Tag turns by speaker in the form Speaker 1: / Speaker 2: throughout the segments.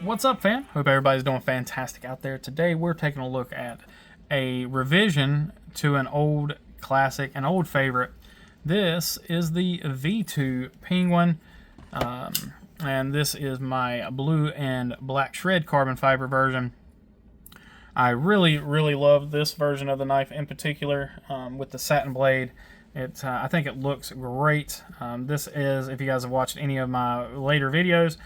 Speaker 1: What's up, fam? Hope everybody's doing fantastic out there. Today we're taking a look at a revision to an old classic, an old favorite. This is the V2 Penguin, and this is my blue and black shred carbon fiber version. I really love this version of the knife in particular, with the satin blade. I think it looks great. This is, if you guys have watched any of my later videos,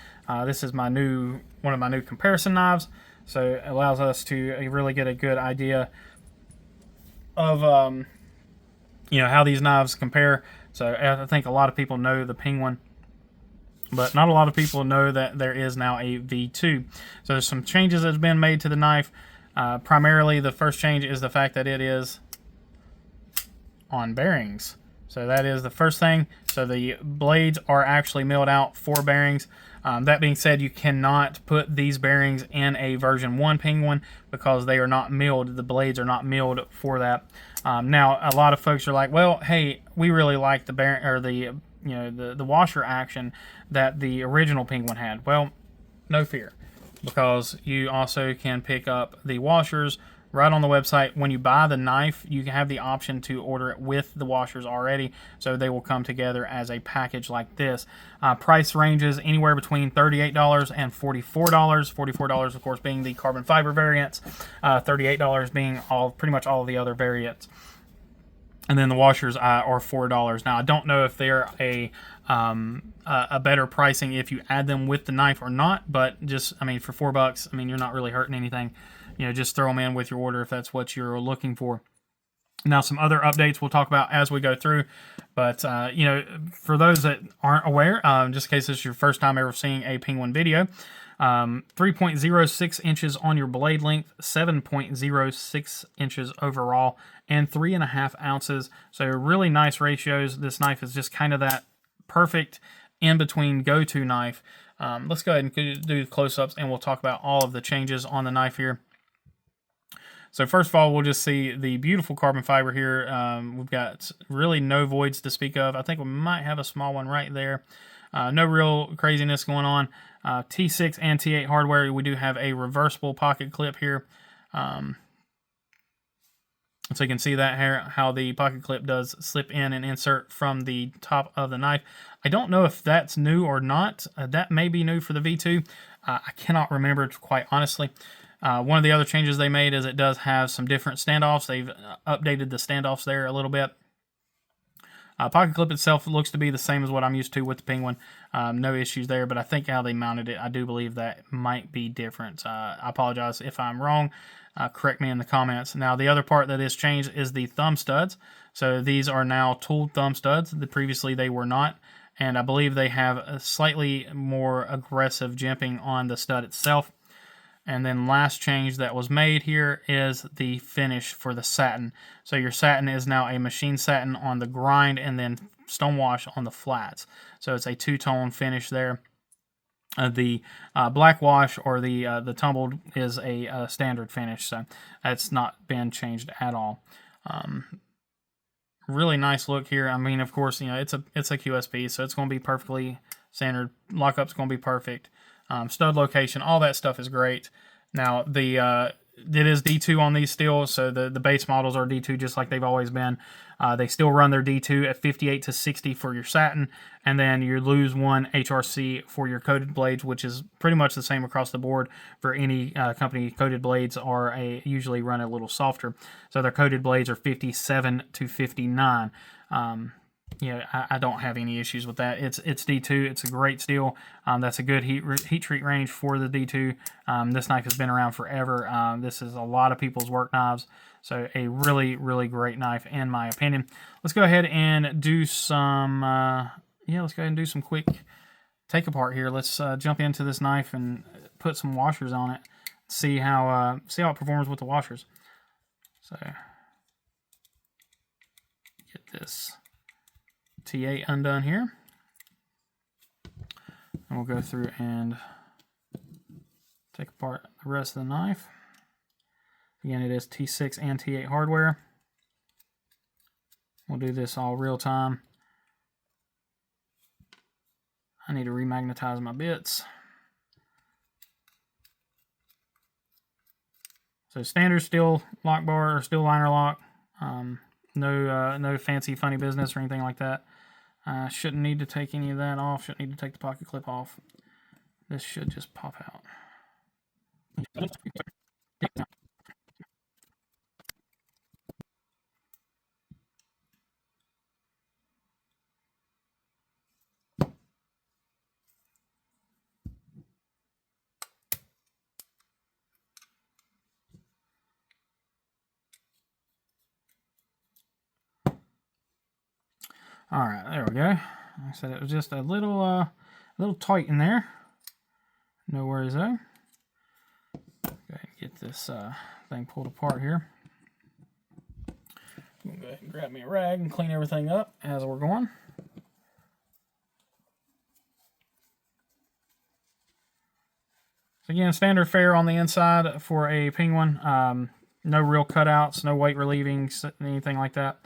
Speaker 1: this is one of my new comparison knives. So it allows us to really get a good idea of how these knives compare. So I think a lot of people know the Penguin, but not a lot of people know that there is now a V2. So there's some changes that's been made to the knife. Primarily, the first change is the fact that it is on bearings. So that is the first thing. So the blades are actually milled out for bearings. That being said, you cannot put these bearings in a version 1 Penguin because they are not milled. The blades are not milled for that. Now, a lot of folks are like, well, hey, we really like the bearing or the washer action that the original Penguin had. Well, no fear, because you also can pick up the washers right on the website. When you buy the knife, you have the option to order it with the washers already, so they will come together as a package like this. Price ranges anywhere between $38 and $44. $44, of course, being the carbon fiber variants, $38 being pretty much all of the other variants. And then the washers are $4. Now, I don't know if they're a better pricing if you add them with the knife or not, but just, I mean, for $4, I mean, you're not really hurting anything. Just throw them in with your order if that's what you're looking for. Now, some other updates we'll talk about as we go through, but for those that aren't aware, just in case this is your first time ever seeing a Penguin video, 3.06 inches on your blade length, 7.06 inches overall, and 3.5 ounces. So really nice ratios. This knife is just kind of that perfect in-between go-to knife. Let's go ahead and do close-ups, and we'll talk about all of the changes on the knife here. So first of all, we'll just see the beautiful carbon fiber here. We've got really no voids to speak of. I think we might have a small one right there. No real craziness going on. T6 and T8 hardware. We do have a reversible pocket clip here. So you can see that here, how the pocket clip does slip in and insert from the top of the knife. I don't know if that's new or not. That may be new for the V2. I cannot remember quite honestly. One of the other changes they made is it does have some different standoffs. They've updated the standoffs there a little bit. Pocket clip itself looks to be the same as what I'm used to with the Penguin. No issues there, but I think how they mounted it, I do believe that might be different. I apologize if I'm wrong. Correct me in the comments. Now, the other part that is changed is the thumb studs. So these are now tooled thumb studs. Previously they were not, and I believe they have a slightly more aggressive jimping on the stud itself. And then last change that was made here is the finish for the satin. So your satin is now a machine satin on the grind and then stonewash on the flats. So it's a two-tone finish there. The black wash or the tumbled is a standard finish, so that's not been changed at all. Really nice look here. I mean, of course, it's a QSP, so it's going to be perfectly standard. Lockup's going to be perfect. Stud location, all that stuff is great. Now, it is D2 on these still, so the base models are D2 just like they've always been. They still run their D2 at 58 to 60 for your satin, and then you lose one HRC for your coated blades, which is pretty much the same across the board for any company. Coated blades are usually run a little softer, so their coated blades are 57 to 59. I don't have any issues with that. It's D2. It's a great steel. That's a good heat treat range for the D2. This knife has been around forever. This is a lot of people's work knives. So a really great knife in my opinion. Let's go ahead and do some let's go ahead and do some quick take apart here. Let's jump into this knife and put some washers on it. See how it performs with the washers. So get this T8 undone here, and we'll go through and take apart the rest of the knife. Again, it is T6 and T8 hardware. We'll do this all real time. I need to remagnetize my bits. So standard steel lock bar or steel liner lock. No fancy funny business or anything like that. Shouldn't need to take any of that off. Shouldn't need to take the pocket clip off. This should just pop out. All right, there we go. Like I said, it was just a little tight in there. No worries though. Go ahead and get this thing pulled apart here. I'm gonna go ahead and grab me a rag and clean everything up as we're going. So again, standard fare on the inside for a Penguin. No real cutouts, no weight relieving, anything like that.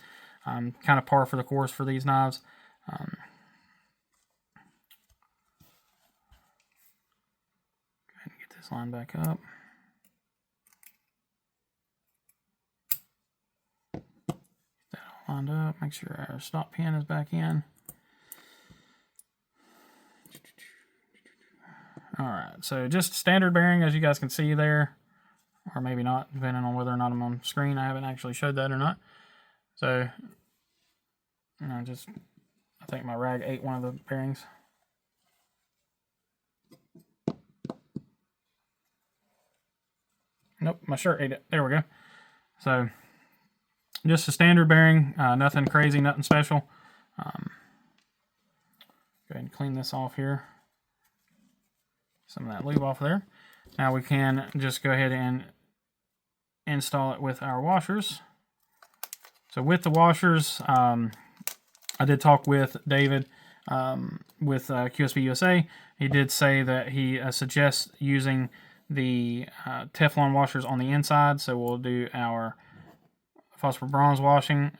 Speaker 1: Kind of par for the course for these knives. Go ahead and get this line back up. Get that all lined up. Make sure our stop pin is back in. Alright, so just standard bearing, as you guys can see there. Or maybe not, depending on whether or not I'm on screen. I haven't actually showed that or not. So, I think my rag ate one of the bearings. Nope, my shirt ate it. There we go. So, just a standard bearing, nothing crazy, nothing special. Go ahead and clean this off here. Some of that lube off there. Now we can just go ahead and install it with our washers. So with the washers, I did talk with David with QSP USA. He did say that he suggests using the Teflon washers on the inside. So we'll do our phosphor bronze washer,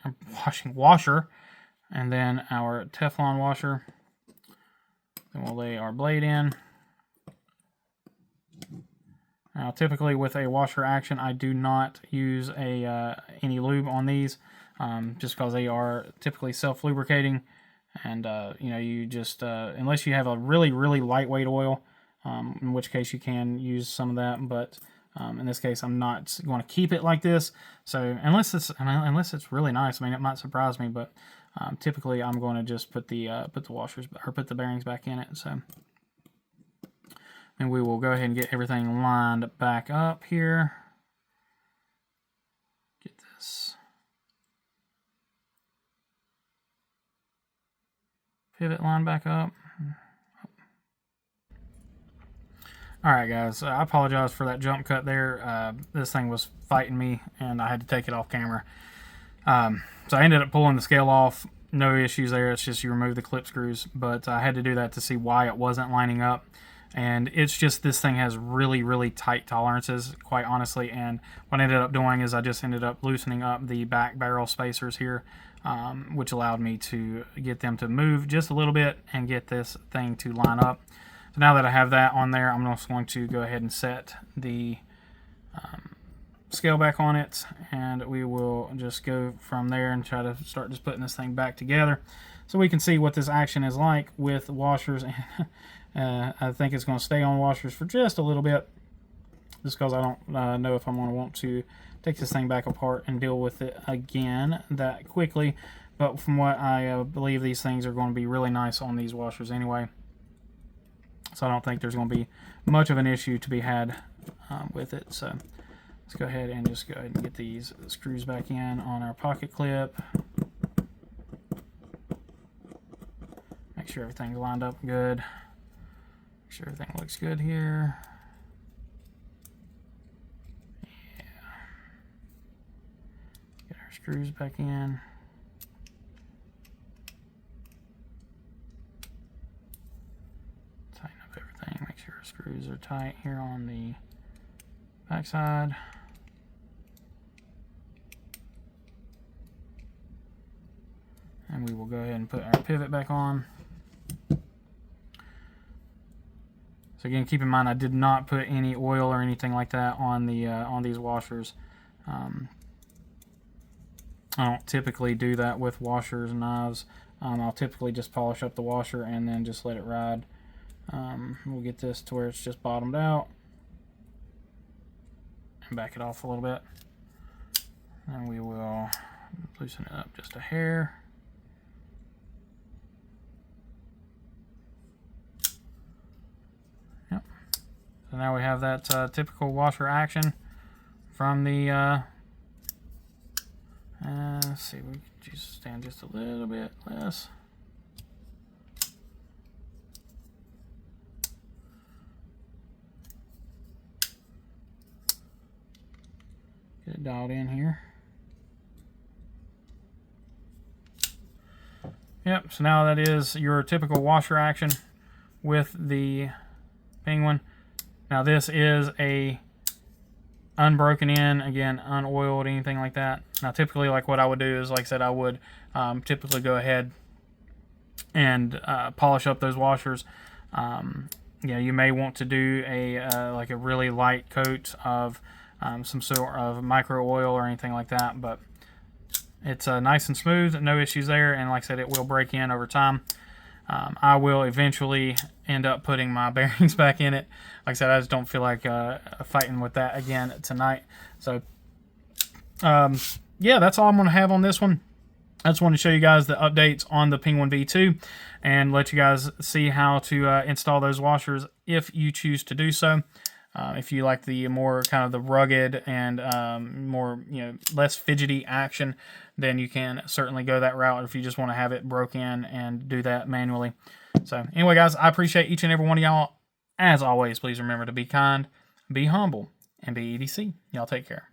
Speaker 1: and then our Teflon washer. Then we'll lay our blade in. Now, typically with a washer action, I do not use any lube on these, just because they are typically self-lubricating, and you just unless you have a really lightweight oil, in which case you can use some of that. But in this case, I'm not going to keep it like this. So unless it's really nice, I mean, it might surprise me, but typically I'm going to just put the washers or put the bearings back in it. So. And we will go ahead and get everything lined back up here. Get this pivot line back up. Alright guys, I apologize for that jump cut there. This thing was fighting me and I had to take it off camera. So I ended up pulling the scale off. No issues there, it's just you remove the clip screws. But I had to do that to see why it wasn't lining up. And it's just, this thing has really tight tolerances, quite honestly. And what I ended up doing is I just ended up loosening up the back barrel spacers here, which allowed me to get them to move just a little bit and get this thing to line up. So now that I have that on there, I'm just going to go ahead and set the scale back on it, and we will just go from there and try to start just putting this thing back together so we can see what this action is like with washers. I think it's going to stay on washers for just a little bit, just because I don't know if I'm going to want to take this thing back apart and deal with it again that quickly. But from what I believe, these things are going to be really nice on these washers anyway. So I don't think there's going to be much of an issue to be had with it. So let's go ahead and get these screws back in on our pocket clip. Make sure everything's lined up good. Make sure everything looks good here. Yeah. Get our screws back in. Tighten up everything. Make sure our screws are tight here on the back side. And we will go ahead and put our pivot back on. So again, keep in mind I did not put any oil or anything like that on the on these washers. I don't typically do that with washers and knives. I'll typically just polish up the washer and then just let it ride. We'll get this to where it's just bottomed out and back it off a little bit. And we will loosen it up just a hair. Yep. So now we have that typical washer action from the let's see, we just stand just a little bit less. Get it dialed in here. Yep, so now that is your typical washer action with the Penguin. Now this is a unbroken in, again, unoiled, anything like that. Now typically, like what I would do is, like I said, I would typically go ahead and polish up those washers. You may want to do a like a really light coat of some sort of micro oil or anything like that, but it's nice and smooth, no issues there, and like I said, it will break in over time. I will eventually end up putting my bearings back in it. Like I said, I just don't feel like fighting with that again tonight. So, yeah, that's all I'm going to have on this one. I just want to show you guys the updates on the Penguin V2 and let you guys see how to install those washers if you choose to do so. If you like the more kind of the rugged and more, less fidgety action, then you can certainly go that route if you just want to have it broke in and do that manually. So anyway, guys, I appreciate each and every one of y'all. As always, please remember to be kind, be humble, and be EDC. Y'all take care.